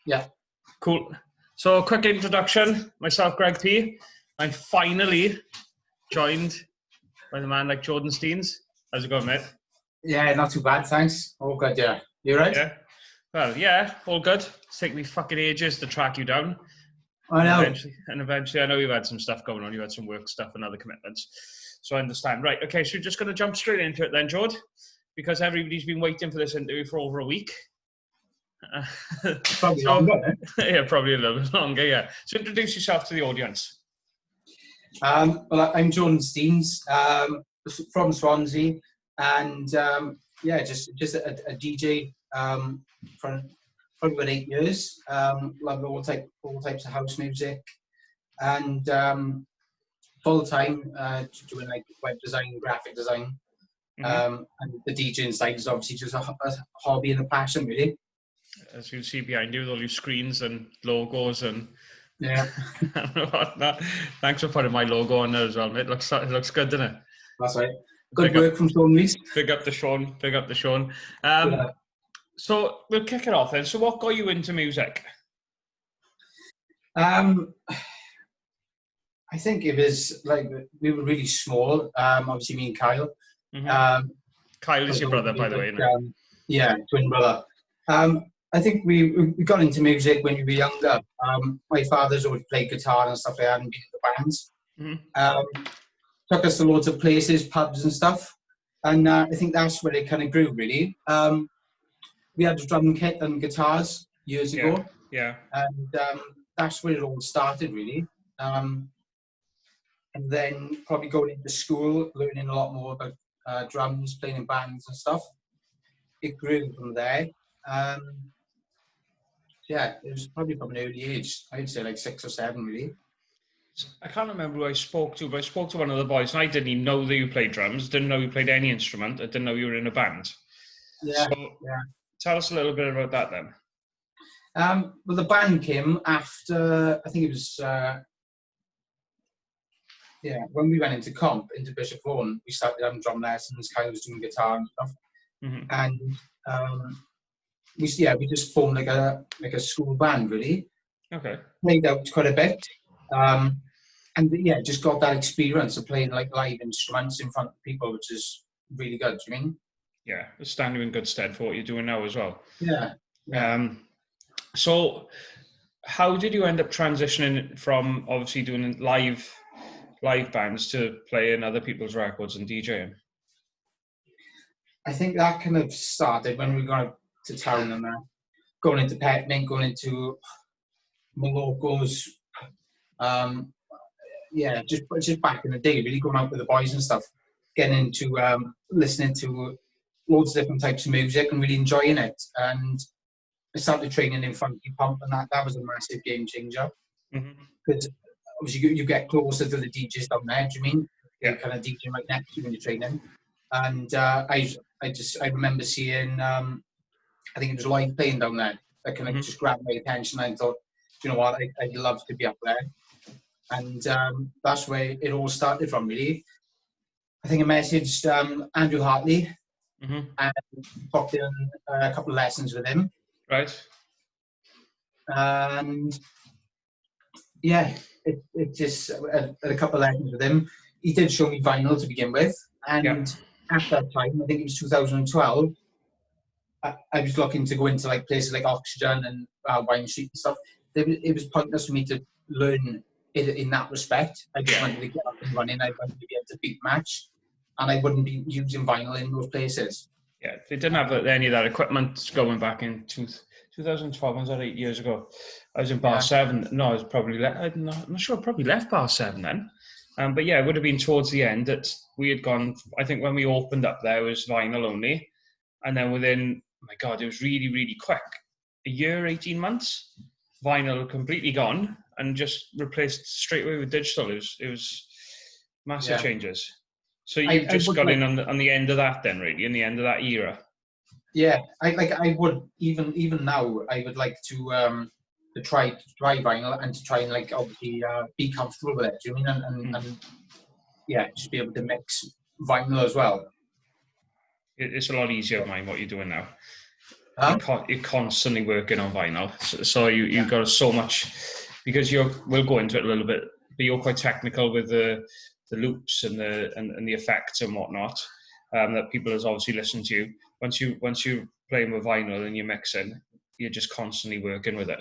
Yeah. Cool. So, quick introduction. Myself, Greg P. I'm finally joined by the man like Jordan Stiens. How's it going, mate? Yeah, not too bad, thanks. All good, yeah. You right? Yeah. Well, yeah, all good. It's taken me fucking ages to track you down. I know. And eventually, I know you've had some stuff going on. You had some work stuff and other commitments. So I understand. Right, okay, so we're just going to jump straight into it then, Jord, because everybody's been waiting for this interview for over a week. Probably longer, yeah, probably a little bit longer, yeah. So introduce yourself to the audience. Well, I'm Jordan Stiens, from Swansea, and yeah, just a DJ for probably about 8 years. Love all types of house music, and full time doing like web design, graphic design, and the DJing side is obviously just a hobby and a passion, really. As you see behind you, with all your screens and logos and yeah, whatnot. Thanks for putting my logo on there as well, mate. It looks good, doesn't it? That's right. Good work from Sean Reese. Big up to Sean. Big up to Sean. Yeah. So we'll kick it off then. So what got you into music? I think it was like we were really small. Obviously, me and Kyle. Kyle is your brother, by the way. Yeah, twin brother. I think we got into music when we were younger. My father's always played guitar and stuff like that and been in the bands. Took us to loads of places, pubs and stuff. And I think that's where it kind of grew, really. We had a drum kit and guitars years ago. Yeah. And that's where it all started, really. And then probably going into school, learning a lot more about drums, playing in bands and stuff. It grew from there. Yeah, it was probably from an early age. I'd say like 6 or 7, really. I can't remember who I spoke to, but I spoke to one of the boys, and I didn't even know that you played drums. Didn't know you played any instrument. I didn't know you were in a band. Yeah. So, tell us a little bit about that then. Well, the band came after, I think it was, when we went into Bishop Vaughan, we started having drum lessons, Kyle was doing guitar and stuff. And we just formed like a school band, really. Okay. Played out quite a bit. And yeah, just got that experience of playing like live instruments in front of people, which is really good, do you mean? Yeah, it's standing you in good stead for what you're doing now as well. Yeah. So how did you end up transitioning from obviously doing live bands to playing other people's records and DJing? I think that kind of started when we got to town and going into Petmint, going into Malocos. Just back in the day, really going out with the boys and stuff, getting into listening to loads of different types of music and really enjoying it. And I started training in Funky Pump, and that was a massive game changer. Because obviously you get closer to the DJs down there, do you mean? Yeah. You're kind of DJing right next to you when you're training. And I remember seeing, I think it was live playing down there. That kind of just grabbed my attention. I thought, you know what, I'd love to be up there. And that's where it all started from, really. I think I messaged Andrew Hartley and booked in a couple of lessons with him. Right. And yeah, it just a couple of lessons with him. He did show me vinyl to begin with, and at that time, I think it was 2012. I was looking to go into like places like Oxygen and Wine Street and stuff. It was pointless for me to learn it in that respect. I just wanted to get up and running. I wanted to be able to beat match, and I wouldn't be using vinyl in those places. Yeah, they didn't have any of that equipment going back in 2012. Was that 8 years ago? I was in Bar 7. No, I was probably I'm not sure. I probably left Bar 7 then. But yeah, it would have been towards the end that we had gone. I think when we opened up there, it was vinyl only, and then within, oh my God, it was really, really quick. A year, 18 months, vinyl completely gone and just replaced straight away with digital. It was massive changes. So you just got in on the end of that then, really, in the end of that era. Yeah, I would even now I would like to try vinyl and to try and like obviously be comfortable with it. Do you mean and yeah, just be able to mix vinyl as well. It's a lot easier, mind what you're doing now. you're constantly working on vinyl. So you've got so much, because we'll go into it a little bit, but you're quite technical with the loops and the effects and whatnot, that people has obviously listened to you. Once you're playing with vinyl and you're mixing, you're just constantly working with it.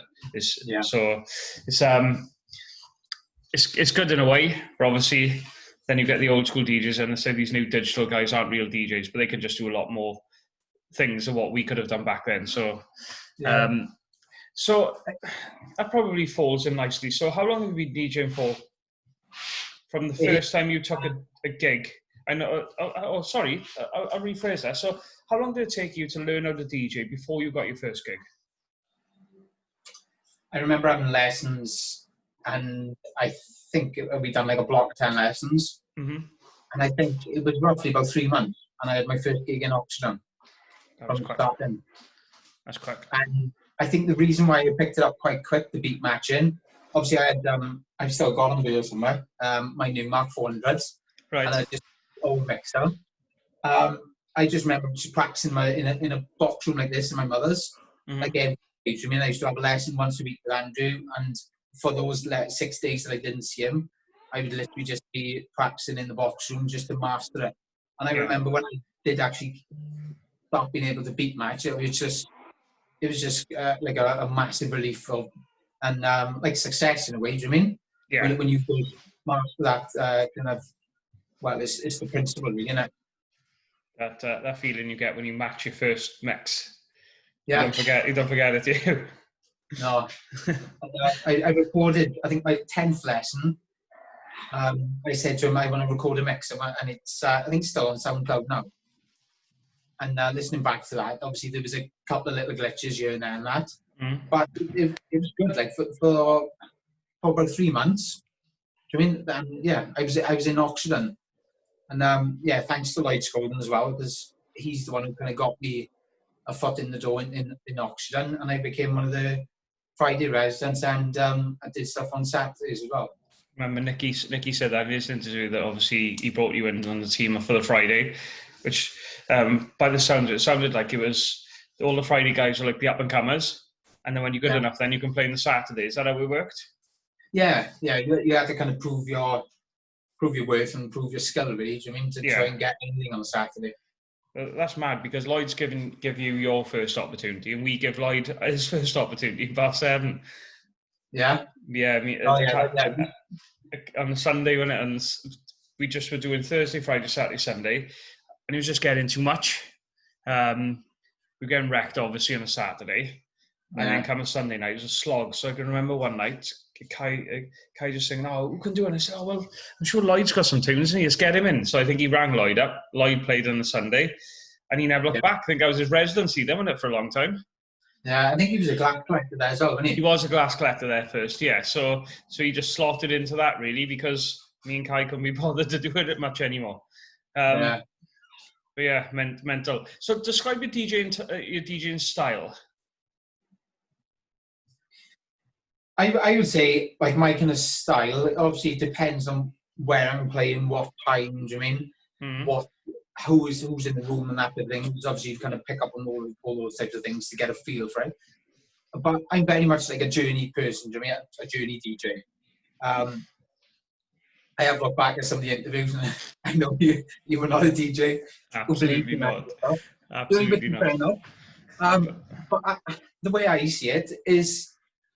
So it's good in a way, but obviously then you get the old school DJs and they say these new digital guys aren't real DJs, but they can just do a lot more things than what we could have done back then. So so that probably falls in nicely. So how long have you been DJing for? From the first time you took a gig? I know. Sorry, I'll rephrase that. So how long did it take you to learn how to DJ before you got your first gig? I remember having lessons, and I think we'd done like a block of 10 lessons. Mm-hmm. And I think it was roughly about 3 months, and I had my first gig in Oxford. That's quick. And I think the reason why I picked it up quite quick, the beat matching, obviously I've still got on video somewhere, my new Mark 400s, right. And I just old mixer. I just remember just practicing in a box room like this in my mother's. Mm-hmm. Again, I used to have a lesson once a week with Andrew, and for those 6 days that I didn't see him, I would literally just be practicing in the box room just to master it. And I remember when I did actually start being able to beat match, it was just like a massive relief and like success in a way. Do you mean? Yeah. When you master that kind of, well, it's the principle, really, isn't it? That feeling you get when you match your first mix. Yeah. You don't forget it, do you? No. I recorded, I think, my 10th lesson. I said to him, I want to record a mix, and it's I think still on SoundCloud now. And listening back to that, obviously there was a couple of little glitches here and there and that, but it was good. Like for about 3 months. Do you mean? I was in Oxford, and thanks to Lloyd Scoldon as well, because he's the one who kind of got me a foot in the door in Oxford, and I became one of the Friday residents, and I did stuff on Saturdays as well. Remember Nicky said that in his interview that obviously he brought you in on the team for the Friday, which by the sound it sounded like it was all the Friday guys were like the up and comers, and then when you're good enough, then you can play on the Saturday. Is that how it worked? Yeah. You had to kind of prove your worth and prove your skill, really. Do you mean to try and get anything on a Saturday? That's mad, because Lloyd's give you your first opportunity, and we give Lloyd his first opportunity in bar 7. Yeah. Yeah, I mean, on the Sunday we just were doing Thursday, Friday, Saturday, Sunday, and it was just getting too much. We were getting wrecked, obviously, on a Saturday, and then come a Sunday night, it was a slog. So I can remember one night, Kai just saying, "Oh, who can do it?" And I said, "Oh, well, I'm sure Lloyd's got some tunes, and let's get him in." So I think he rang Lloyd up. Lloyd played on the Sunday, and he never looked back. I think that was his residency, then, wasn't it, for a long time? Yeah, I think he was a glass collector there as well, wasn't he? He was a glass collector there first, yeah. So he just slotted into that, really, because me and Kai couldn't be bothered to do it much anymore. But yeah, mental. So describe your DJing style. I would say, like, my kind of style, obviously it depends on where I'm playing, what time, do you mean? Mm-hmm. Who's in the room and that bit of thing. Because obviously you kind of pick up on all those types of things to get a feel for it. But I'm very much like a journey person, do you mean? A journey DJ. I have looked back at some of the interviews, and I know you were not a DJ. Absolutely not. Absolutely not. But the way I see it is,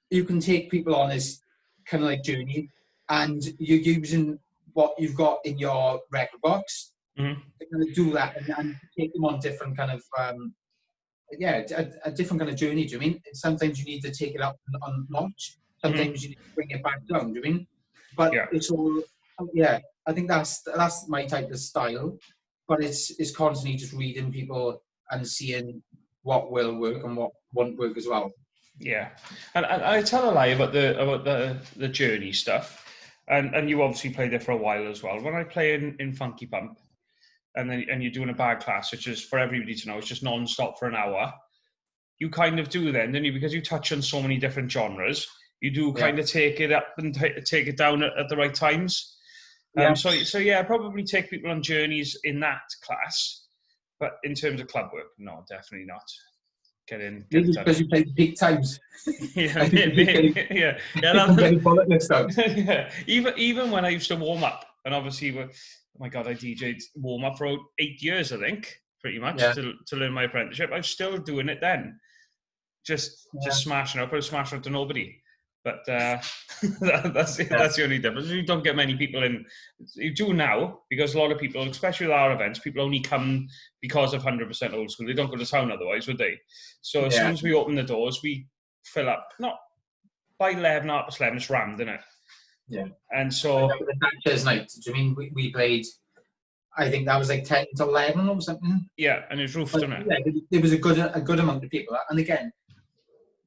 you can take people on this kind of like journey, and you're using what you've got in your record box to kind of do that and take them on different kind of a different kind of journey. Do you mean? Sometimes you need to take it up a notch. Sometimes you need to bring it back down. Do you mean? But it's all I think that's my type of style. But it's constantly just reading people and seeing what will work and what won't work as well. Yeah, and I tell a lie about the journey stuff, and you obviously played there for a while as well. When I play in Funky Pump, and you're doing a bag class, which is for everybody to know, it's just non-stop for an hour. You kind of do then, don't you? Because you touch on so many different genres, you do kind of take it up and take it down at the right times. So I probably take people on journeys in that class, but in terms of club work, no, definitely not. get in, get Maybe it done. because you played peak times. Yeah, I think yeah. I'm getting bollocks out. Yeah. Even when I used to warm up, and obviously, oh my God, I DJ'd warm up for 8 years, I think, pretty much, to learn my apprenticeship. I was still doing it then, just smashing up. I was smashing up to nobody. But that's the only difference. You don't get many people in. You do now, because a lot of people, especially with our events, people only come because of 100% old school. They don't go to town otherwise, would they? So as soon as we open the doors, we fill up. Not by 11, half past 11, it's rammed, isn't it? Yeah. And so... the Sanchez night, do you mean we played, I think that was like 10 to 11 or something? Yeah, and it's roofed, isn't it? Yeah, there was a good amount of people. And again,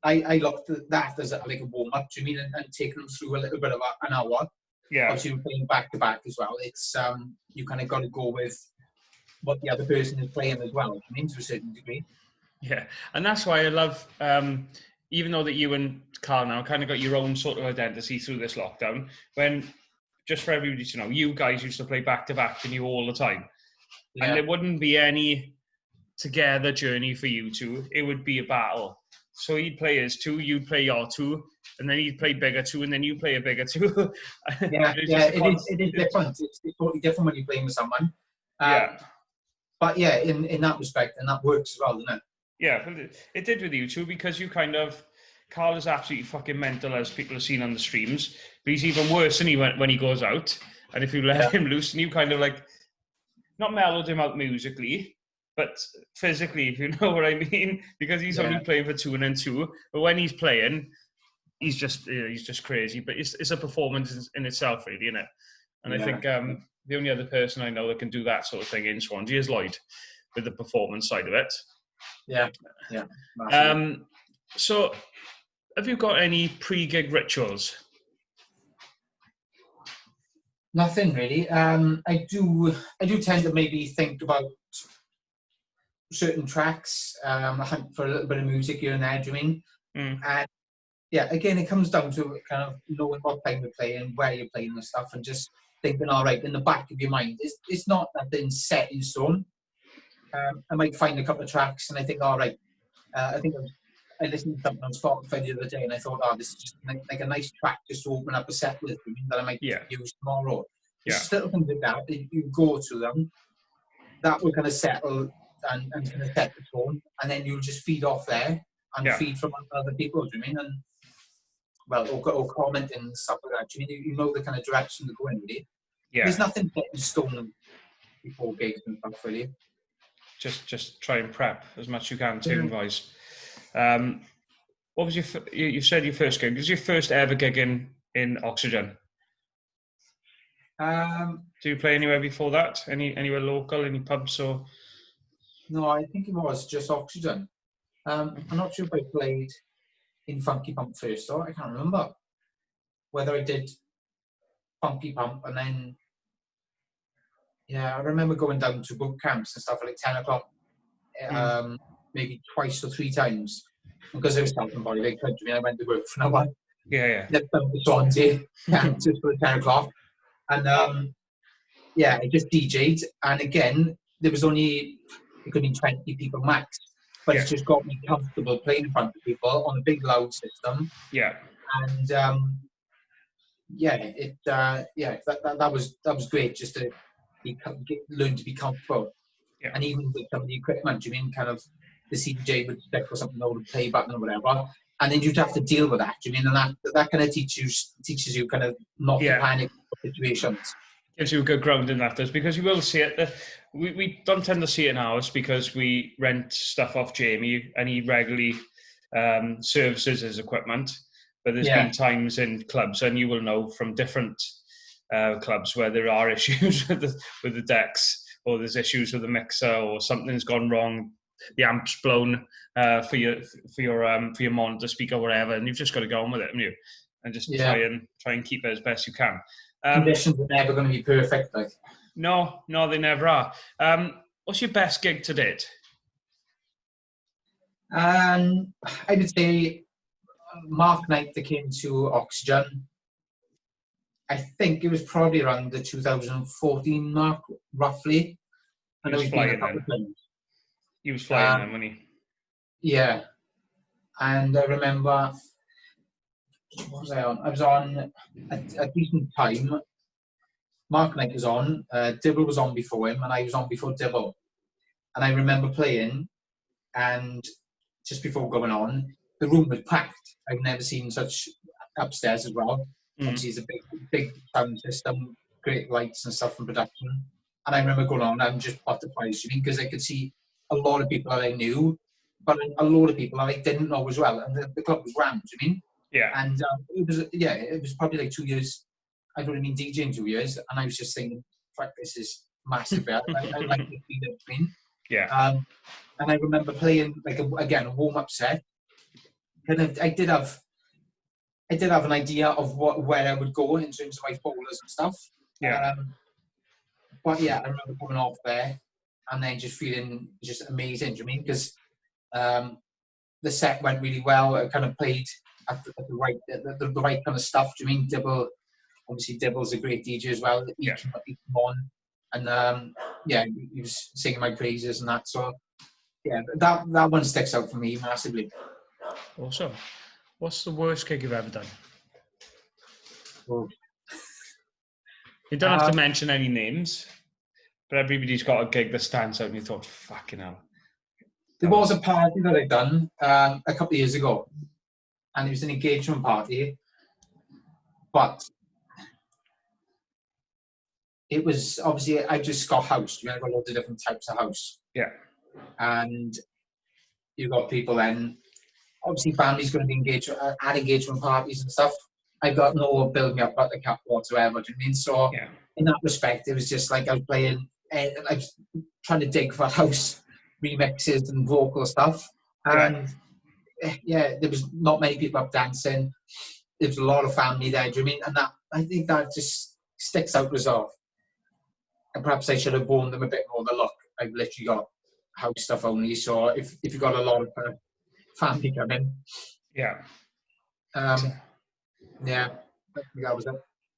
I looked at that as like a warm-up, do you mean, and taking them through a little bit of an hour. Yeah. Obviously, we're playing back-to-back as well. It's, you kind of got to go with what the other person is playing as well, do you mean, to a certain degree. Yeah, and that's why I love, even though that you and Carl now kind of got your own sort of identity through this lockdown, when, just for everybody to know, you guys used to play back-to-back and you all the time. Yeah. And there wouldn't be any together journey for you two. It would be a battle. So he'd play his two, you'd play your two, and then he'd play bigger two, and then you play a bigger two. It is different. It's totally different when you're playing with someone. But yeah, in that respect, and that works as well, doesn't it? Yeah, but it did with you two, because you kind of... Carl is absolutely fucking mental, as people have seen on the streams, but he's even worse than he when he goes out. And if you let him loose, and you kind of like, not mellowed him out musically, but physically, if you know what I mean, because he's only playing for 2 and then 2. But when he's playing, he's just crazy. But it's a performance in itself, really, isn't it? And I think the only other person I know that can do that sort of thing in Swansea is Lloyd, with the performance side of it. Yeah. So, have you got any pre-gig rituals? Nothing really. I do tend to maybe think about certain tracks, hunt for a little bit of music here and there, do you mean? And yeah, again, it comes down to kind of knowing what time you're playing, where you're playing and stuff, and just thinking, all right, in the back of your mind, it's not nothing set in stone. I might find a couple of tracks and I think, all right, I think I listened to something on Spotify the other day and I thought, oh, this is just like a nice track just to open up a set with, that I might use tomorrow. It's just little things like that. If you go to them, that will kind of settle and kind of set the tone, and then you'll just feed off there and feed from other people, do you mean? And well, or comment and stuff like that. Do you mean you know the kind of direction to go in, really? Yeah. There's nothing set in stone before gigs and stuff, really. Just try and prep as much as you can, tune-wise. What was you said your first gig? Was your first ever gig in Oxygen? Do you play anywhere before that? Anywhere local? Any pubs or? No, I think it was just Oxygen. I'm not sure if I played in Funky Pump first, though. I can't remember whether I did Funky Pump and then. Yeah, I remember going down to boot camps and stuff at like 10 o'clock, maybe twice or 3 times, because I was talking about it. I went to work for an hour. Yeah. Left down to Swansea, just for 10 o'clock. And I just DJ'd. And again, there could be 20 people max, but it just got me comfortable playing in front of people on a big loud system. Yeah. And that was great, just to learn to be comfortable. Yeah. And even with some of the equipment, you mean kind of the CJ would stick or something over the play button or whatever, and then you'd have to deal with that. You mean, and that kind of teaches you kind of not to panic situations. Gives you a good ground in that, does, because you will see it. We don't tend to see it in ours because we rent stuff off Jamie and he regularly services his equipment. But there's been times in clubs, and you will know from different clubs, where there are issues with the decks, or there's issues with the mixer, or something's gone wrong, the amp's blown for your monitor speaker, whatever, and you've just got to go on with it, haven't you? And just try and keep it as best you can. Conditions are never going to be perfect, like. No, they never are. What's your best gig to date? I would say Mark Knight that came to Oxygen. I think it was probably around the 2014 mark, roughly. He was flying then. He was flying then, wasn't he? Yeah. And I remember, what was I on? I was on a decent time. Mark Knight was on, Dibble was on before him, and I was on before Dibble. And I remember playing, and just before going on, the room was packed. I've never seen such upstairs as well. Obviously, it's a big sound system, great lights and stuff from production. And I remember going on, I'm just butterflies, because I could see a lot of people that I knew, but a lot of people that I didn't know as well. And the club was rammed, Yeah. And it was probably like 2 years. I've only been DJing 2 years, and I was just thinking, fuck, this is massive. I like this feeling. Yeah. And I remember playing a warm-up set. And I did have an idea of where I would go in terms of my bowlers and stuff. Yeah. But yeah, I remember coming off there and then just feeling just amazing. Do you mean? Because the set went really well. I kind of played at the right kind of stuff. Do you mean? Dibble's a great DJ as well. He came on, and he was singing my praises and that. So yeah, that one sticks out for me massively. Awesome. What's the worst gig you've ever done? Oh. You don't have to mention any names, but everybody's got a gig that stands out and you thought, fucking hell. There was a party that I'd done a couple of years ago, and it was an engagement party, but it was obviously, I just got house. I've got loads of different types of house. Yeah. And you've got people then, obviously families going to be engaged at engagement parties and stuff. I got no build me up at the cap whatsoever, do you mean? So in that respect, it was just like I was playing, I was trying to dig for house remixes and vocal stuff. And there was not many people up dancing. There was a lot of family there, do you mean? And that, I think that just sticks out resolve. And perhaps I should have borne them a bit more of the look. I've literally got house stuff only. So if you've got a lot of family coming. Yeah, that was it.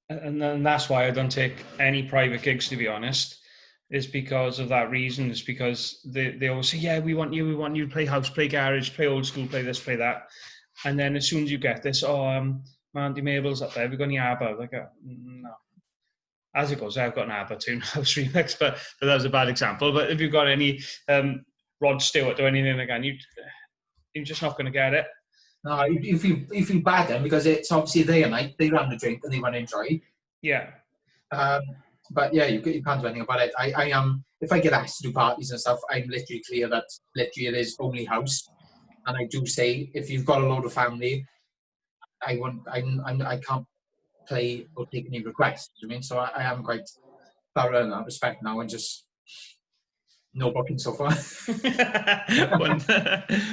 And then that's why I don't take any private gigs, to be honest, is because of that reason. It's because they always say, yeah, we want you to play house, play garage, play old school, play this, play that. And then as soon as you get this, Mandy Mabel's up there, have we got any ABBA? Like, no. As it goes, I've got an ABBA tune house remix, but that was a bad example. But if you've got any Rod Stewart or anything again, you're just not going to get it. No, if you bad them, because it's obviously their night, they run the drink and they want to enjoy. Yeah. But yeah, you can't do anything about it. I am, if I get asked to do parties and stuff, I'm literally clear that literally it is only house. And I do say, if you've got a load of family, I can't play or take any requests. Do you mean? So I am quite thorough in that respect now, and just no booking so far.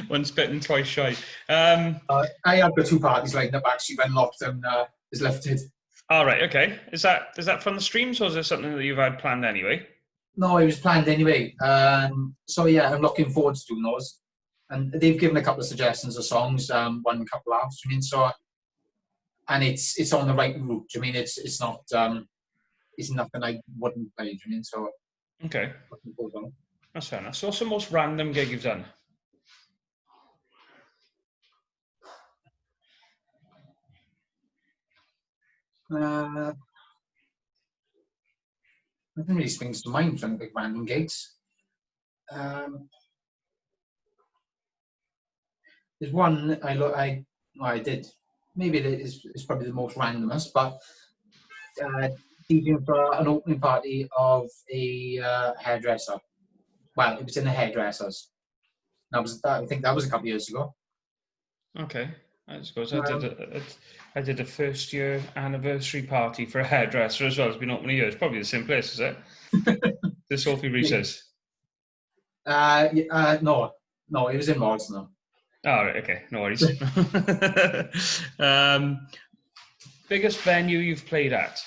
one spitting, twice shy. I have got 2 parties lined up actually when lockdown is lifted. All right, okay. Is that from the streams, or is it something that you've had planned anyway? No, it was planned anyway. So yeah, I'm looking forward to doing those. And they've given a couple of suggestions of songs, one couple of hours. I mean, so, and it's on the right route. I mean, it's not it's nothing I wouldn't play. I mean, so okay, that's fair enough. So, what's the most random gig you've done? Nothing really springs to mind from big random gigs. There's one I did. Maybe it's probably the most randomest, but DJing for an opening party of a hairdresser. Well, it was in the hairdressers. I think that was a couple of years ago. Okay, I suppose I did a first year anniversary party for a hairdresser as well. It's been open a year. It's probably the same place, is it? The Sophie Reese's. No, it was in Morrison. Oh, right, okay, no worries. Biggest venue you've played at?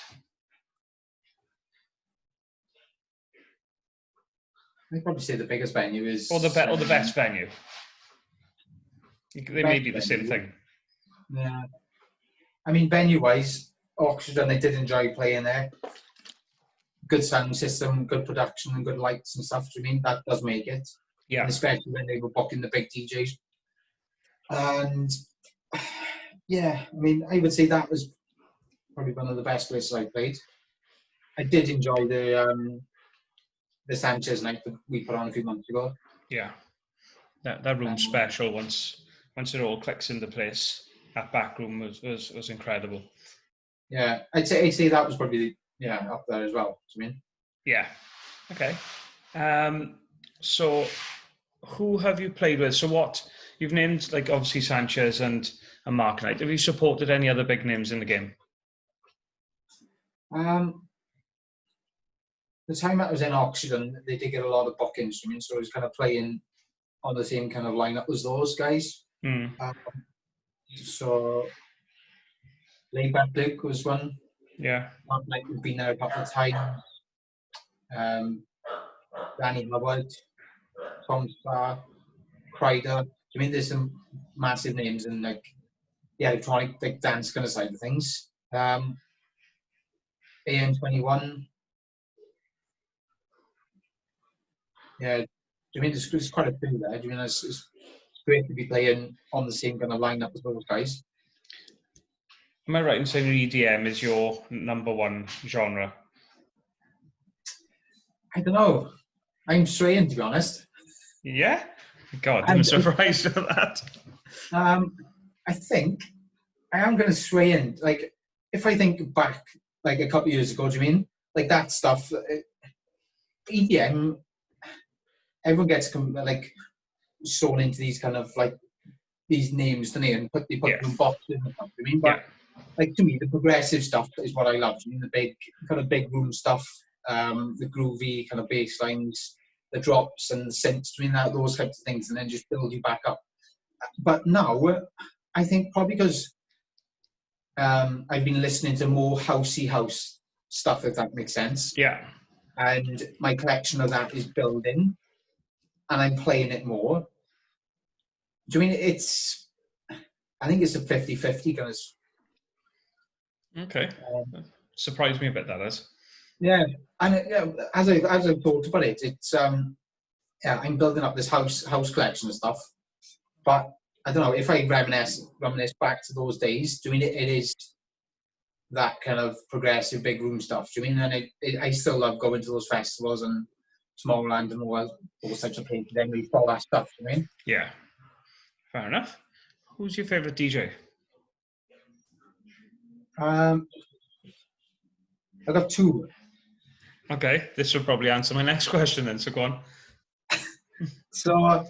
I'd probably say the biggest venue is... Or the best venue. They may be the same thing. Yeah. I mean, venue-wise, Oxford, I did enjoy playing there. Good sound system, good production, and good lights and stuff. Do you mean? That does make it. Yeah. And especially when they were booking the big DJs. And yeah, I mean, I would say that was probably one of the best places I played. I did enjoy the Sanchez night that we put on a few months ago. Yeah, that room's special once it all clicks into place. That back room was incredible. Yeah, I'd say that was probably up there as well. I mean, yeah, okay. So who have you played with? So what you've named, like obviously Sanchez and Mark Knight. Have you supported any other big names in the game? The time I was in Oxygen, they did get a lot of bookings. I mean, so I was kind of playing on the same kind of lineup as those guys. So Layback Luke was one. Yeah. Mark Knight had been there a couple of times. Danny Howard, Tom Starr, Kreider. I mean, there's some massive names in like the electronic like dance kind of side of things. AN21. Yeah, I mean, there's quite a few there. I mean, it's great to be playing on the same kind of lineup as those guys. Am I right in saying EDM is your number one genre? I don't know. I'm swaying, to be honest. Yeah? God, I'm surprised at that. I think I am going to sway in. Like, if I think back, like a couple of years ago, do you mean? Like that stuff, EDM, everyone gets like sewn into these kind of like these names, don't they? And they put them in boxes and stuff, I mean? But like to me, the progressive stuff is what I love. I mean, the big kind of big room stuff, the groovy kind of bass lines, the drops and the synths, I mean, those types of things, and then just build you back up. But now, I think probably because I've been listening to more housey house stuff, if that makes sense. Yeah. And my collection of that is building, and I'm playing it more. Do you mean I think it's a 50-50 kind of. Okay. Surprised me a bit, that is. Yeah, and as I've talked about it, it's I'm building up this house collection of stuff. But I don't know if I reminisce back to those days. Do you mean it is that kind of progressive big room stuff? Do you mean? And I still love going to those festivals and Tomorrowland and all those types of places. Then we follow that stuff. Do you mean? Yeah, fair enough. Who's your favorite DJ? I got two. Okay, this will probably answer my next question then. So go on. So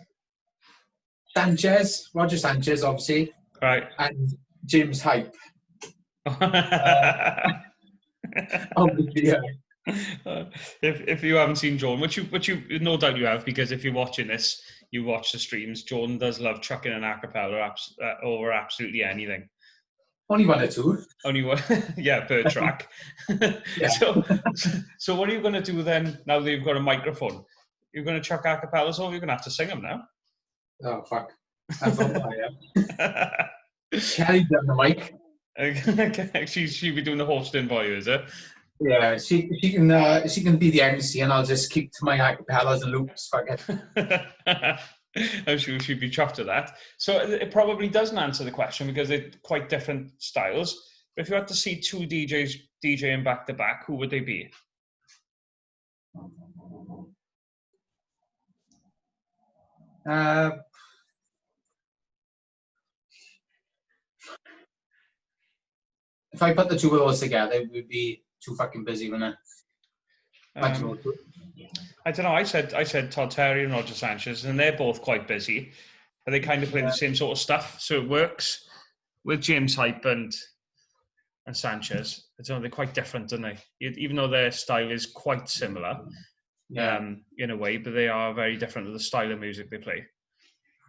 Roger Sanchez, obviously, right, and James Hype. Obviously, yeah. If you haven't seen Jordan, which you no doubt you have, because if you're watching this, you watch the streams. Jordan does love chucking an acapella over absolutely anything. Only one or two. Only one, yeah, per track. Yeah. So what are you going to do then? Now that you've got a microphone, you're going to chuck acapellas over. You're going to have to sing them now. Oh fuck! That's on fire. Kelly's on the mic. She'll be doing the hosting for you, is it? Yeah, she can be the MC, and I'll just keep to my acapellas and loops. Fuck it. I'm sure she'd be chuffed at that. So it probably doesn't answer the question because they're quite different styles. But if you had to see two DJs DJing back to back, who would they be? If I put the two of those together, it would be too fucking busy, wouldn't it? I don't know. I said Todd Terry and Roger Sanchez, and they're both quite busy. But they kind of play the same sort of stuff, so it works. With James Hype and Sanchez, I don't know, they're quite different, aren't they? Even though their style is quite similar, in a way, but they are very different to the style of music they play.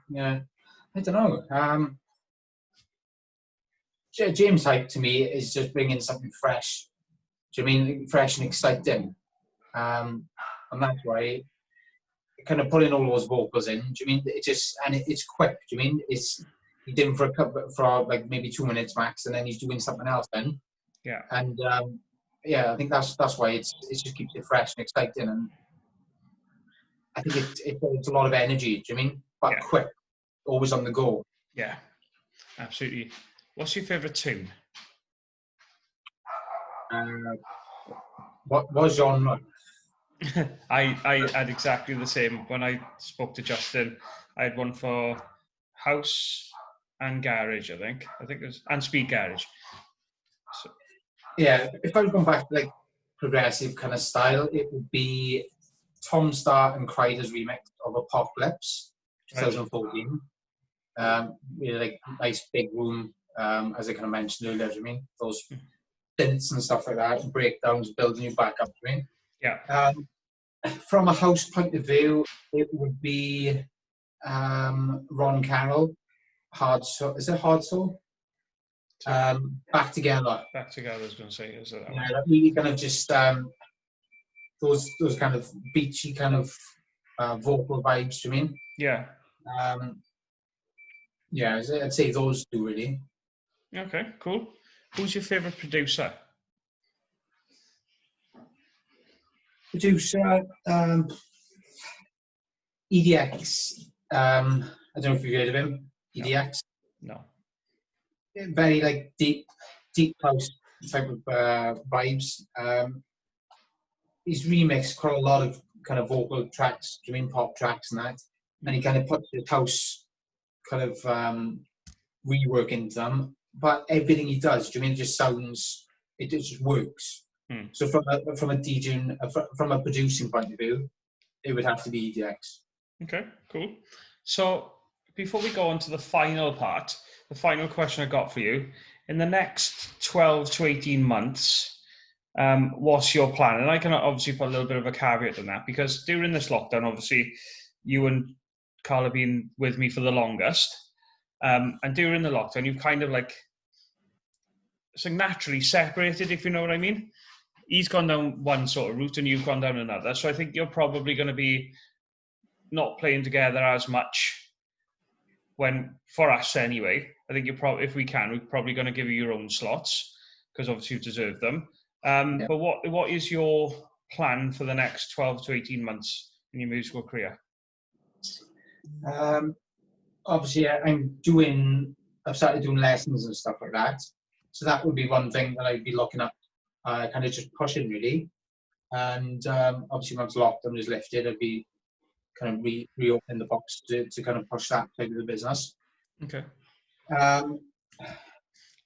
Yeah, I don't know. James Hype to me is just bringing something fresh. Do you mean fresh and exciting? And that's why kind of putting all those vocals in. Do you mean it's quick? Do you mean he's doing for like maybe 2 minutes max, and then he's doing something else then? Yeah. And I think that's why it just keeps it fresh and exciting, and I think it's a lot of energy. Do you mean? But quick, always on the go. Yeah, absolutely. What's your favourite tune? What genre? I had exactly the same. When I spoke to Justin, I had one for house and garage, I think it was, and speed garage. So, Yeah, if I was going back to like progressive kind of style, it would be Tom Starr and Kryder's remix of Apocalypse, right. 2014. Like nice big room, as I kind of mentioned earlier. I mean, those synths and stuff like that, and breakdowns, building you back up. I mean, Yeah. From a house point of view, it would be Ron Carroll, Hard Soul. Is it Hard Soul? Back Together. Back Together, I was going to say, is that Yeah, one? that really kind of just those kind of beachy kind of vocal vibes. Do you mean? Yeah. Yeah, I'd say those two really. Okay, cool. Who's your favourite producer? Producer, EDX. I don't know if you've heard of him. EDX. No. Very like deep house type of vibes. He's remixed quite a lot of kind of vocal tracks, dream pop tracks and that, and he kind of puts his house kind of rework into them. But everything he does, do you mean it just sounds? It just works. So from a DJing, from a producing point of view, it would have to be EDX. Okay, cool. So before we go on to the final part, the final question I got for you, in the next 12 to 18 months, what's your plan? And I can obviously put a little bit of a caveat on that, because during this lockdown, obviously, you and Carl have been with me for the longest. And during the lockdown, you've kind of like, so naturally separated, if you know what I mean. He's gone down one sort of route and you've gone down another. So I think you're probably going to be not playing together as much for us anyway. I think if we can, we're probably going to give you your own slots, because obviously you deserve them. Yeah. But what is your plan for the next 12 to 18 months in your musical career? Obviously, I've started doing lessons and stuff like that. So that would be one thing that I'd be looking at, kind of just pushing really. And obviously, once lockdown is lifted, I'd be kind of reopening the box to kind of push that side of the business. Okay. Um,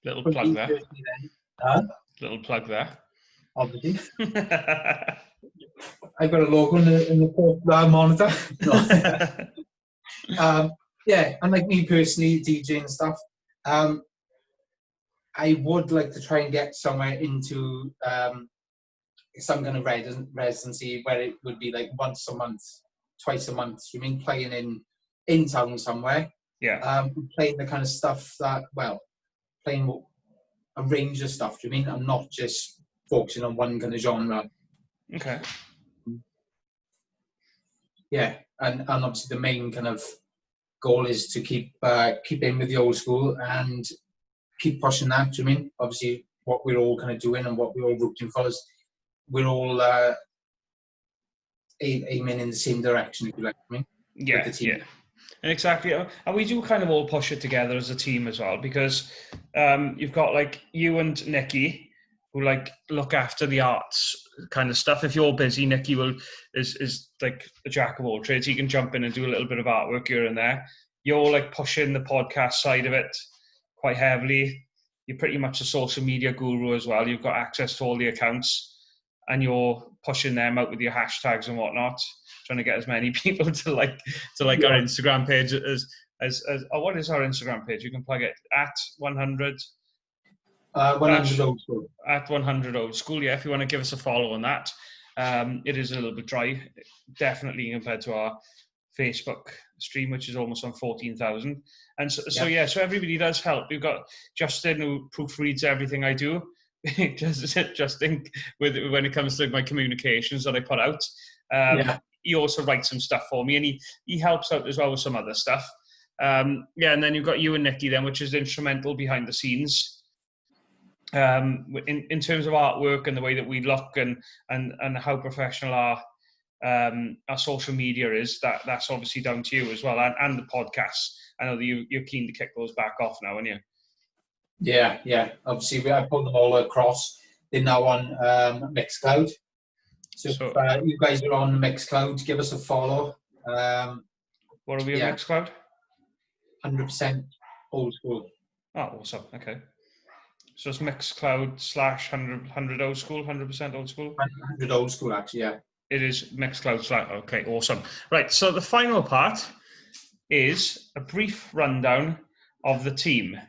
Little plug there. Then, Little plug there. Obviously. I've got a logo in the monitor. Yeah, and like me personally, DJ and stuff, I would like to try and get somewhere into some kind of residency where it would be like once a month, twice a month. You mean playing in town somewhere? Yeah. Playing the kind of stuff that, playing a range of stuff. Do you mean? I'm not just focusing on one kind of genre. Okay. Yeah, and obviously the main kind of goal is to keep in with the old school and keep pushing that. Do you mean? Obviously, what we're all kind of doing and what we're all rooting for is we're all aiming in the same direction, if you like me. Yeah, with the team. yeah. And exactly, and we do kind of all push it together as a team as well, because you've got like you and Nikki, who like look after the arts kind of stuff. If you're busy, Nikki is like a jack of all trades. He can jump in and do a little bit of artwork here and there. You're like pushing the podcast side of it quite heavily. You're pretty much a social media guru as well. You've got access to all the accounts, and you're pushing them out with your hashtags and whatnot, trying to get as many people to like our Instagram page as what is our Instagram page? You can plug it at 100. 100 old school. At 100 old school, yeah. If you want to give us a follow on that, it is a little bit dry, definitely compared to our Facebook stream, which is almost on 14,000. And so everybody does help. We've got Justin, who proofreads everything I do. Justin, when it comes to my communications that I put out. He also writes some stuff for me, and he helps out as well with some other stuff. And then you've got you and Nikki then, which is instrumental behind the scenes. In terms of artwork and the way that we look and how professional our social media is, that's obviously down to you as well, and the podcasts. I know that you're keen to kick those back off now, aren't you? Yeah. Obviously, I put them all across. They're now on Mixcloud. So if you guys are on Mixcloud, give us a follow. What are we on Mixcloud? 100% old school. Oh, awesome. Okay. So it's Mixcloud / 100 old school, 100% old school? 100 old school, actually, yeah. It is Mixcloud / okay, awesome. Right, so the final part is a brief rundown of the team.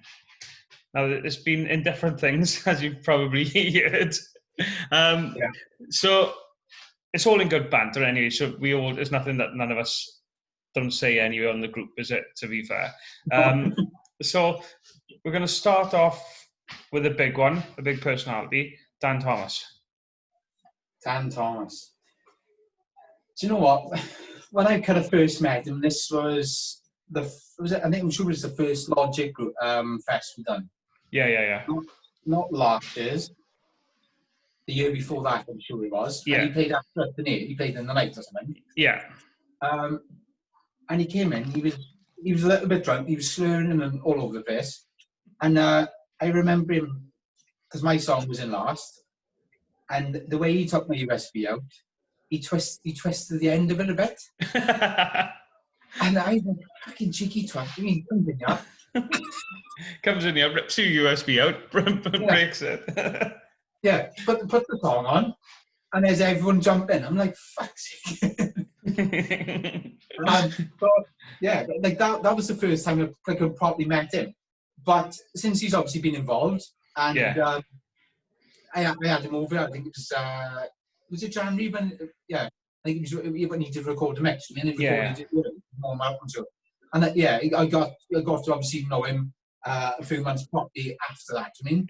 Now, it's been in different things, as you've probably heard. So it's all in good banter anyway, so there's nothing that none of us don't say anyway on the group, is it, to be fair? So we're going to start off with a big one, a big personality, Dan Thomas. Dan Thomas. Do you know what? When I kind of first met him, this was I think it was the first Logic group fest we done. Yeah. Not last year's. The year before that, I'm sure it was. Yeah. And he played after the night. He played in the night or something. Yeah. And he came in. He was a little bit drunk. He was slurring and all over the place. And I remember him because my song was in last. And the way he took my USB out, he twisted the end of it a bit. And I was fucking cheeky twat. I mean, comes in here. Comes in here, rips your USB out, breaks it. Yeah, put the song on. And as everyone jumped in, I'm like, fuck's sake. But yeah, like that was the first time I properly met him. But since he's obviously been involved, and I had him over. I think it was it January when I think it was when he did record the mix. And I got to obviously know him a few months properly after that. I mean,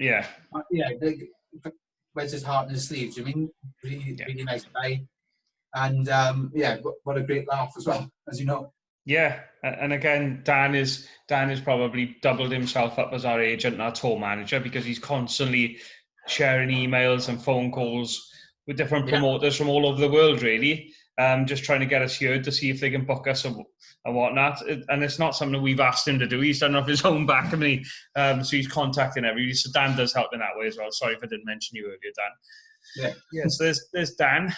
wears his heart in his sleeves. I mean, really nice guy, and what a great laugh as well, as you know. Yeah, and again, Dan is probably doubled himself up as our agent, our tour manager, because he's constantly sharing emails and phone calls with different promoters from all over the world, really, just trying to get us here to see if they can book us and whatnot. And it's not something we've asked him to do. He's done it off his own back, and so he's contacting everybody. So Dan does help in that way as well. Sorry if I didn't mention you earlier, Dan. Yeah. So there's Dan.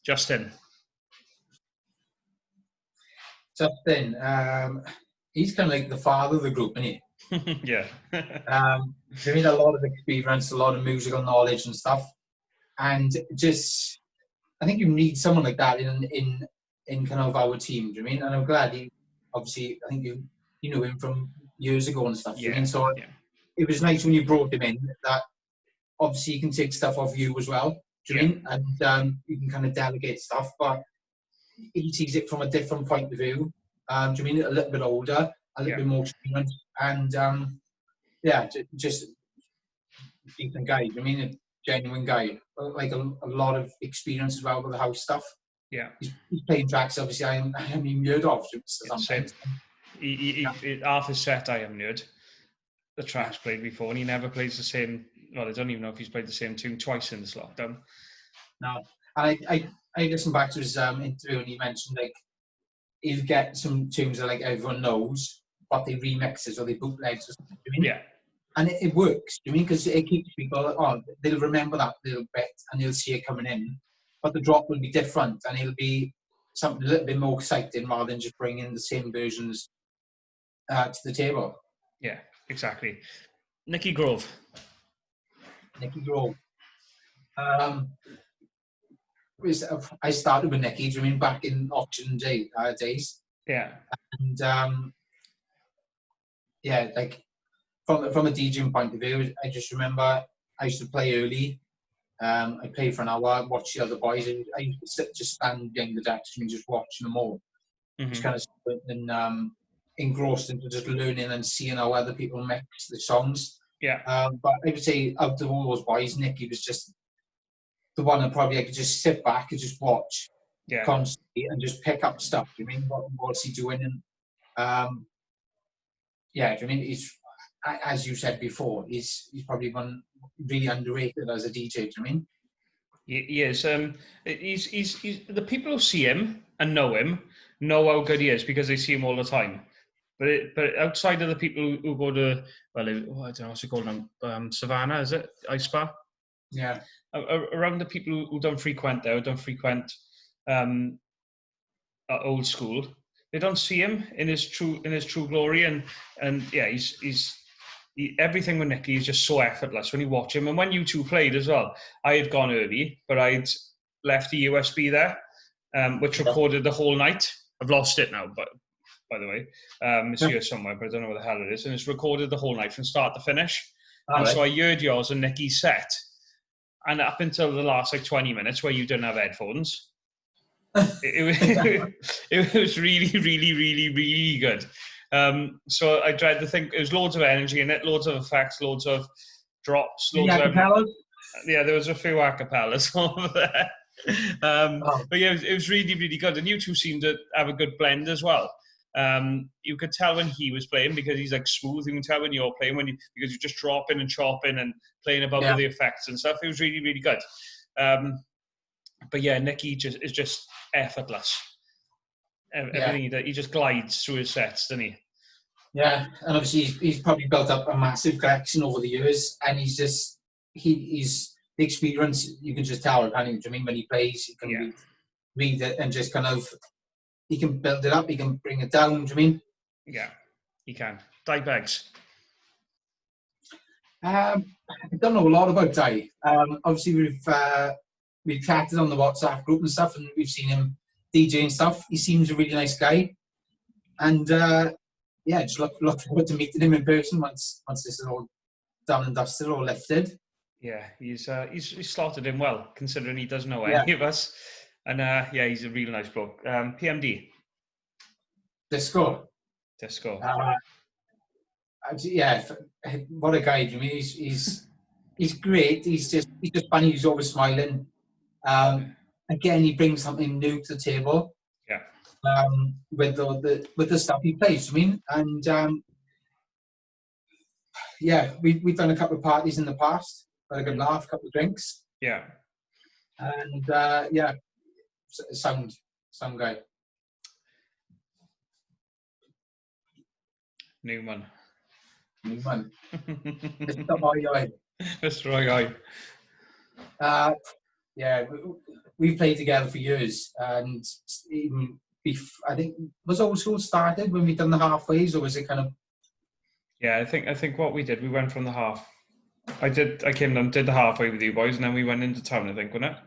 Justin, he's kind of like the father of the group, isn't he? Yeah. There is a lot of experience, a lot of musical knowledge and stuff, and just I think you need someone like that in kind of our team. Do you mean? And I'm glad I think you knew him from years ago and stuff. Yeah. I mean, so it was nice when you brought him in. That obviously you can take stuff off you as well. Do you mean? And you can kind of delegate stuff, but he sees it from a different point of view. Do you mean? A little bit older, a little bit more experienced, and just a decent guy. I mean, a genuine guy, like a lot of experience as well with the house stuff. Yeah, he's playing tracks. Obviously, I haven't even heard of. Sometimes half his set I haven't heard the tracks played before, and he never plays the same. Well, I don't even know if he's played the same tune twice in this lockdown. No, and I listened back to his interview, and he mentioned like he'll get some tunes that like everyone knows, but they remixes or they bootlegs or something. Yeah. And it works, do you mean? Because it keeps people, they'll remember that little bit and they'll see it coming in. But the drop will be different and it'll be something a little bit more exciting rather than just bringing the same versions to the table. Yeah, exactly. Nicky Grove. I started with Nicky, do you mean, back in auction days. Yeah. And like, from a DJing point of view, I just remember I used to play early. I played for an hour, watch the other boys. I used to just stand behind the decks and just watching them all. Just kind of engrossed into just learning and seeing how other people mix the songs. Yeah. But I would say out of all those boys, Nicky was just the one that probably I could just sit back and just watch constantly and just pick up stuff. Do you mean what's he doing? And do you mean he's, as you said before, he's probably one really underrated as a DJ. Do you mean? He is. He's the people who see him and know him know how good he is because they see him all the time. But outside of the people who go to, well, I don't know what's it called now, Savannah, is it? Ice Bar? Yeah. Around the people who don't frequent there, who don't frequent um, old school, they don't see him in his true glory, and yeah, everything with Nicky is just so effortless when you watch him. And when you two played as well, I had gone early, but I'd left the USB there, which recorded the whole night. I've lost it now, but by the way, it's here somewhere, but I don't know where the hell it is. And it's recorded the whole night from start to finish. So I heard yours and Nicky's set, and up until the last 20 minutes where you didn't have headphones. It was really, really, really, really good. So I tried to think. There was loads of energy in it, loads of effects, loads of drops, loads of yeah. There was a few acapellas over there. But yeah, it was really, really good. And you two seemed to have a good blend as well. You could tell when he was playing because he's like smooth. You can tell when you're playing because you're just dropping and chopping and playing about with the effects and stuff. It was really, really good. But yeah, Nicky is just effortless. Everything he just glides through his sets, doesn't he? Yeah, and obviously he's probably built up a massive collection over the years, and he's the experience. You can just tell. I mean, when he plays, he can read it and just kind of he can build it up. He can bring it down. Do you mean? Yeah, he can. Dye bags. I don't know a lot about Dye. Obviously, we've chatted on the WhatsApp group and stuff, and we've seen him DJ and stuff. He seems a really nice guy, and just look forward to meeting him in person once this is all done and dusted, all lifted. Yeah, he's slotted in well, considering he doesn't know any of us, and he's a really nice bloke. PMD. Disco. What a guy! I mean, he's great. He's just funny. He's always smiling. Again, he brings something new to the table. Yeah. With the stuff he plays. I mean, and we've done a couple of parties in the past. Had a good laugh, a couple of drinks. Yeah. And sound guy. Newman. Mr. Roy. Mr. Roy. We've played together for years, and even I think was Old School started when we done the halfways, or was it kind of? Yeah, I think what we did, we went from the half. I came down, did the halfway with you boys, and then we went into town. I think, wasn't it?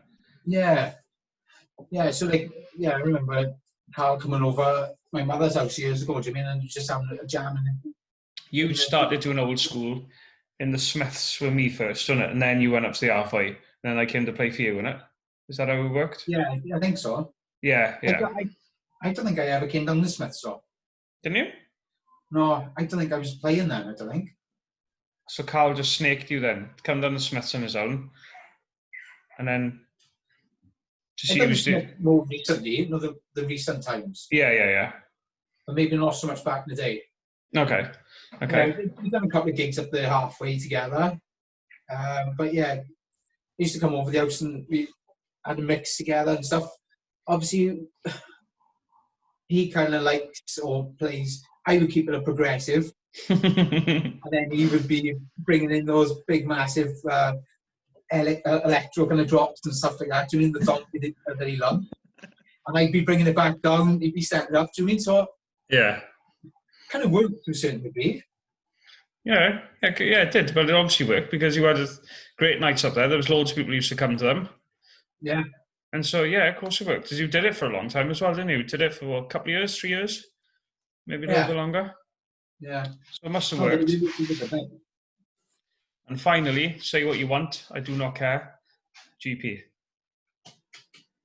Yeah. So I remember Carl coming over my mother's house years ago. Do you mean? And just having a jam. You started doing Old School in the Smiths with me first, wasn't it? And then you went up to the halfway, and then I came to play for you, wasn't it? Is that how it worked? Yeah, I think so. Yeah. I don't think I ever came down the Smiths, so. Didn't you? No, I don't think I was playing then, I don't think. So Carl just snaked you then, come down the Smiths on his own, and then to see you do more recently, the recent times. Yeah. But maybe not so much back in the day. Okay. We've done a couple of gigs up there halfway together. But yeah, we used to come over the house and we had a mix together and stuff. Obviously, he kind of likes or plays. I would keep it a progressive, and then he would be bringing in those big, massive electro kind of drops and stuff like that. Do you mean the donkey that he loved? And I'd be bringing it back down. He'd be setting it up. Do you mean so? Yeah. Kind of worked to a certain degree. Yeah, it did, but it obviously worked because you had great nights up there. There was loads of people who used to come to them. Yeah. And so, yeah, of course it worked. Because you did it for a long time as well, didn't you? You did it for, a couple of years, 3 years? Maybe a little bit longer? Yeah. So it must have worked. And finally, say what you want. I do not care. GP.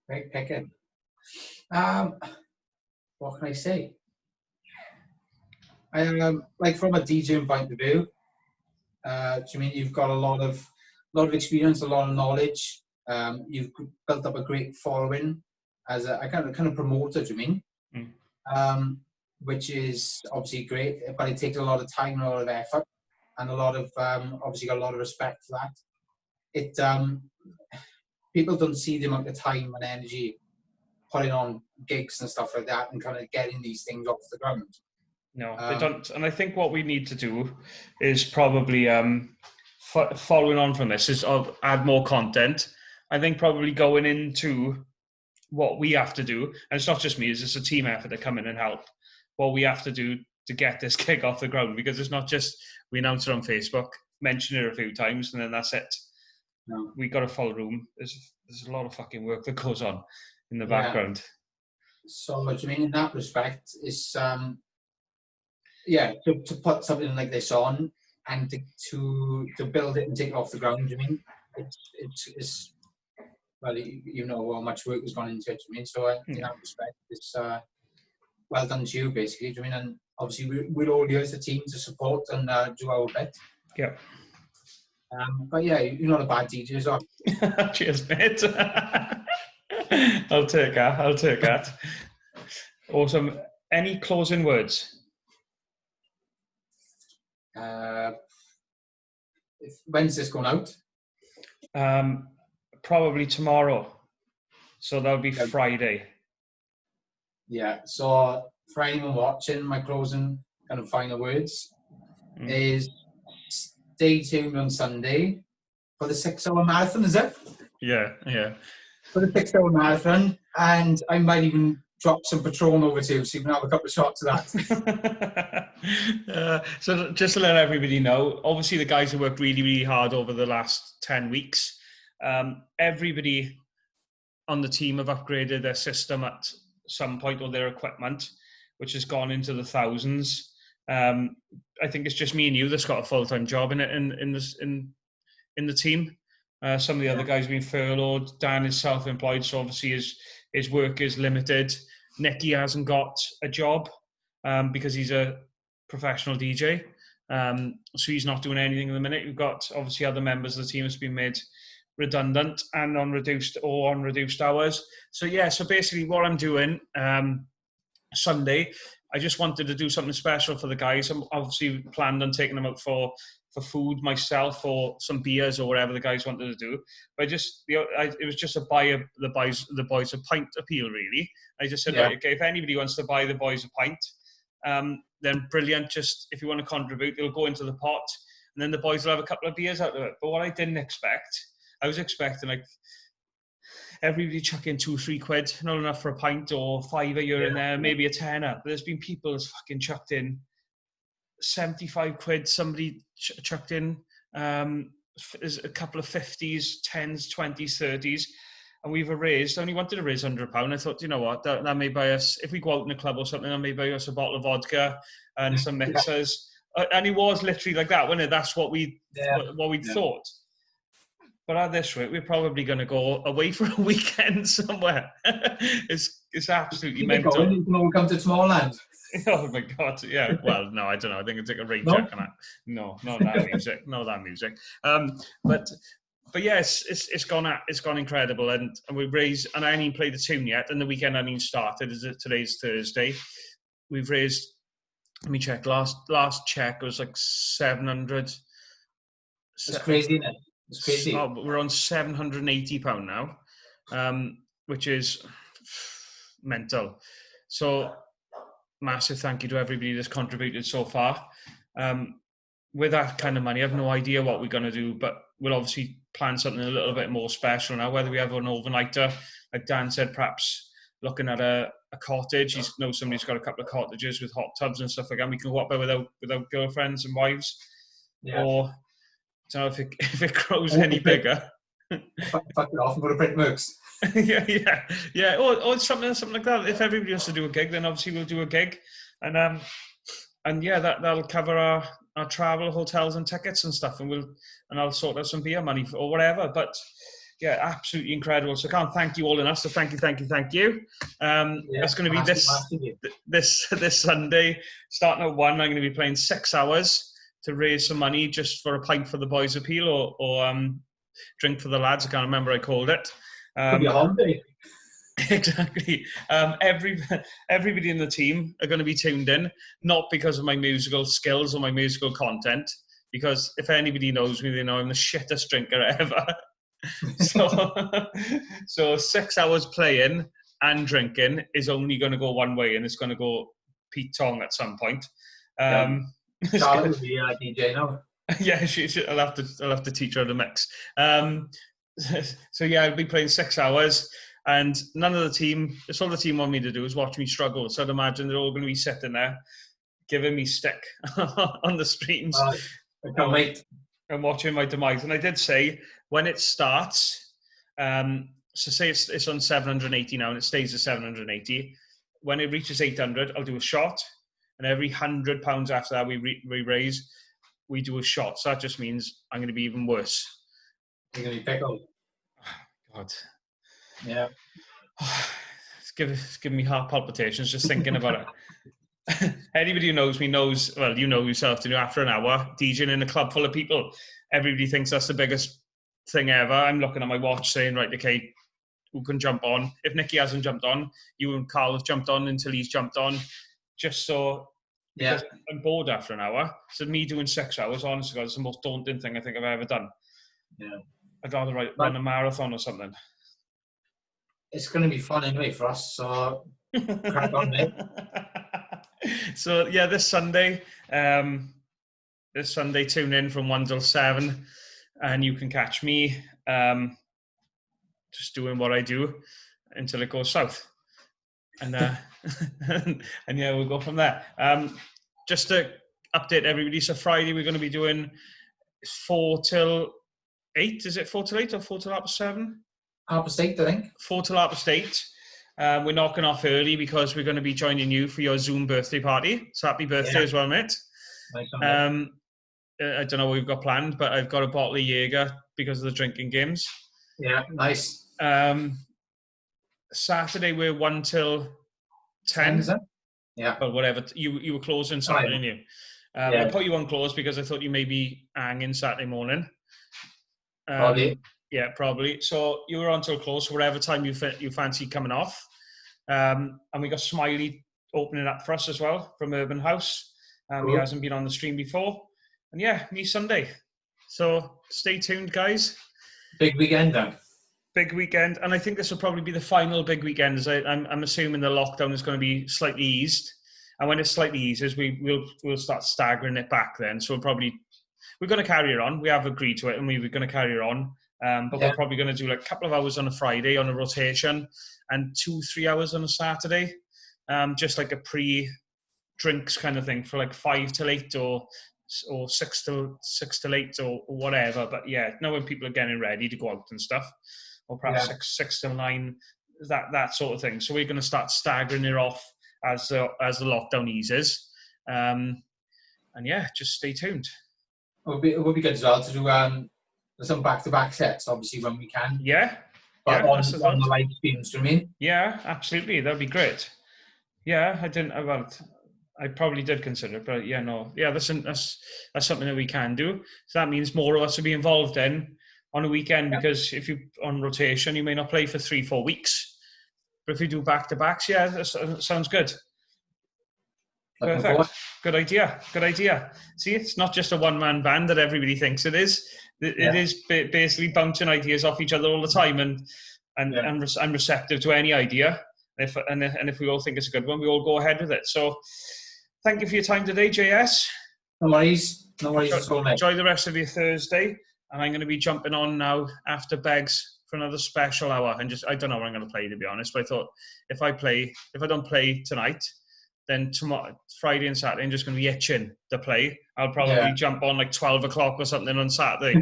Right, pick it. What can I say? Like from a DJing point of view, do you mean you've got a lot of experience, a lot of knowledge? You've built up a great following as a kind of promoter. Do you mean? Which is obviously great, but it takes a lot of time and a lot of effort, and a lot of obviously got a lot of respect for that. people don't see the amount of time and energy putting on gigs and stuff like that and kind of getting these things off the ground. No, they don't. And I think what we need to do is probably following on from this is add more content. I think probably going into what we have to do, and it's not just me, it's just a team effort to come in and help. What we have to do to get this gig off the ground, because it's not just we announce it on Facebook, mention it a few times, and then that's it. No. We got a full room. There's a lot of fucking work that goes on in the background. So much. I mean, in that respect, it's to put something like this on and to build it and take it off the ground. I mean, it's well, you know how much work has gone into it. I mean, so in that respect, it's well done to you, basically. I mean, and obviously we're all here as a team to support and do our bit. Yeah. But yeah, you're not a bad DJ as well. Cheers, mate. I'll take that. Awesome. Any closing words? When's this going out? Probably tomorrow. So that'll be Friday. Yeah. So for anyone watching, my closing kind of final words is stay tuned on Sunday for the 6-hour marathon, is it? Yeah. For the 6-hour marathon, and I might even drop some Patron over to you so you can have a couple of shots of that. So just to let everybody know, obviously the guys have worked really, really hard over the last 10 weeks. Everybody on the team have upgraded their system at some point, or their equipment, which has gone into the thousands. I think it's just me and you that's got a full-time job in it in the team. Some of the other guys have been furloughed. Dan is self-employed, so obviously his work is limited. Nicky hasn't got a job because he's a professional DJ. So he's not doing anything at the minute. We've got obviously other members of the team that's been made redundant and on reduced hours. So basically what I'm doing Sunday, I just wanted to do something special for the guys. I'm obviously planned on taking them out for food myself, or some beers, or whatever the guys wanted to do. But it was just to buy the boys a pint appeal, really. I just said, right, okay, if anybody wants to buy the boys a pint, then brilliant. Just if you want to contribute, it'll go into the pot, and then the boys will have a couple of beers out of it. But what I didn't expect, I was expecting like everybody chuck in 2-3 quid, not enough for a pint, or £5 here and there, maybe a tenner. But there's been people that's fucking chucked in 75 quid. Somebody chucked in there's a couple of 50s, 10s, 20s, 30s, and we've only wanted to raise £100. I thought, you know what, that may buy us, if we go out in a club or something, that may buy us a bottle of vodka and some mixers. And it was literally like that, wasn't it? That's what we thought. But at this rate, we're probably going to go away for a weekend somewhere. It's absolutely mental. You can all come to Tomorrowland. Oh my God! Yeah. Well, no, I don't know. I think it's like a rain check on that. No, not that music. No, that music. But yes, it's gone incredible, and we've raised. And I haven't even played the tune yet. And the weekend hasn't even started. Today's Thursday. We've raised. Let me check. Last check was like 700. It's crazy, isn't it? It's crazy. Oh, we're on £780 now, which is mental. So massive thank you to everybody that's contributed so far. With that kind of money, I have no idea what we're going to do, but we'll obviously plan something a little bit more special now, whether we have an overnighter, like Dan said, perhaps looking at a cottage. He knows somebody's got a couple of cottages with hot tubs and stuff like that. We can go up there without girlfriends and wives. Yeah. Or I don't know if it grows any bigger. Fuck it off and go to Print Mercs. yeah. Or something like that. If everybody wants to do a gig, then obviously we'll do a gig, and that'll cover our travel, hotels, and tickets and stuff, and I'll sort out some beer money or whatever. But yeah, absolutely incredible. So I can't thank you all enough. So thank you. That's going to be this Sunday, starting at 1. I'm going to be playing 6 hours to raise some money just for a pint for the boys appeal, or drink for the lads. I can't remember what I called it. Could be a holiday. Exactly. Everybody in the team are going to be tuned in, not because of my musical skills or my musical content, because if anybody knows me, they know I'm the shittest drinker ever. So, so 6 hours playing and drinking is only going to go one way, and it's going to go Pete Tong at some point. Charlotte will be DJ now. Yeah, I'll have to teach her the mix. So yeah, I'll be playing 6 hours, and none of the team. That's all the team want me to do is watch me struggle. So I'd imagine they're all going to be sitting there, giving me stick on the streams. I can't wait. And watching my demise. And I did say when it starts, so say it's on 780 now and it stays at 780. When it reaches 800, I'll do a shot, and every £100 after that we raise, we do a shot. So that just means I'm going to be even worse. You're going to be pickled. God. Yeah. It's giving me heart palpitations just thinking about it. Anybody who knows me knows, well, you know yourself, after an hour, DJing in a club full of people, everybody thinks that's the biggest thing ever. I'm looking at my watch saying, right, okay, who can jump on? If Nicky hasn't jumped on, you and Carl have jumped on until he's jumped on. Just so, because I'm bored after an hour. So me doing 6 hours, honestly, it's the most daunting thing I think I've ever done. Yeah. I'd rather run a marathon or something. It's going to be fun anyway for us, so crack on, mate. So yeah, this Sunday, tune in from 1 till 7, and you can catch me just doing what I do until it goes south, and and yeah, we'll go from there. Just to update everybody, so Friday we're going to be doing 4 till 8. Is it 4 till 8 or 4 till 7? 8, I think. 4 till 8. We're knocking off early because we're going to be joining you for your Zoom birthday party. So happy birthday as well, mate. Nice one, mate. I don't know what we've got planned, but I've got a bottle of Jaeger because of the drinking games. Yeah, nice. Saturday we're 1 till 10. Is that? Yeah. Or whatever. You were closing Saturday, didn't you? I put you on close because I thought you may be hanging Saturday morning. Probably. Yeah, probably. So you were on till close, whatever time you fancy coming off. And we got Smiley opening up for us as well from Urban House. He hasn't been on the stream before. And yeah, me Sunday. So stay tuned, guys. Big weekend then. Big weekend. And I think this will probably be the final big weekend. I'm assuming the lockdown is going to be slightly eased. And when it slightly eases, we'll start staggering it back then. So we're going to carry it on. We have agreed to it and we're going to carry it on. But we're probably going to do like a couple of hours on a Friday on a rotation and 2-3 hours on a Saturday. Just like a pre-drinks kind of thing for like 5 till 8 or 6 till 8 or whatever. But yeah, now when people are getting ready to go out and stuff, or perhaps 6 till 9, that sort of thing. So we're going to start staggering it off as the lockdown eases. And yeah, just stay tuned. It would be good as well to do some back-to-back sets, obviously, when we can. Yeah. But on the live streams, do you know what I mean? Yeah, absolutely. That'd be great. Yeah, I probably did consider it, but yeah, no. Yeah, that's something that we can do. So that means more of us will be involved in on a weekend, because if you on rotation, you may not play for 3-4 weeks. But if you do back-to-backs, yeah, that sounds good. Perfect. Good idea. See, it's not just a one-man band that everybody thinks it is. It is basically bouncing ideas off each other all the time, and I'm receptive to any idea. If we all think it's a good one, we all go ahead with it. So, thank you for your time today, JS. No worries at all, mate. Enjoy the rest of your Thursday, and I'm going to be jumping on now after Begs for another special hour. And I don't know what I'm going to play, to be honest. But I thought if I don't play tonight, then tomorrow, Friday and Saturday, I'm just going to be itching to play. I'll probably jump on like 12 o'clock or something on Saturday,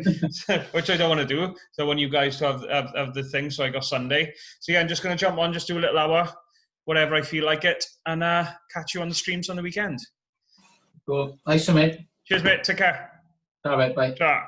which I don't want to do. So I want you guys to have the thing, so I got Sunday. So yeah, I'm just going to jump on, just do a little hour, whatever I feel like it, and catch you on the streams on the weekend. Cool. Nice to meet. Cheers, mate. Take care. All right, bye. Ciao.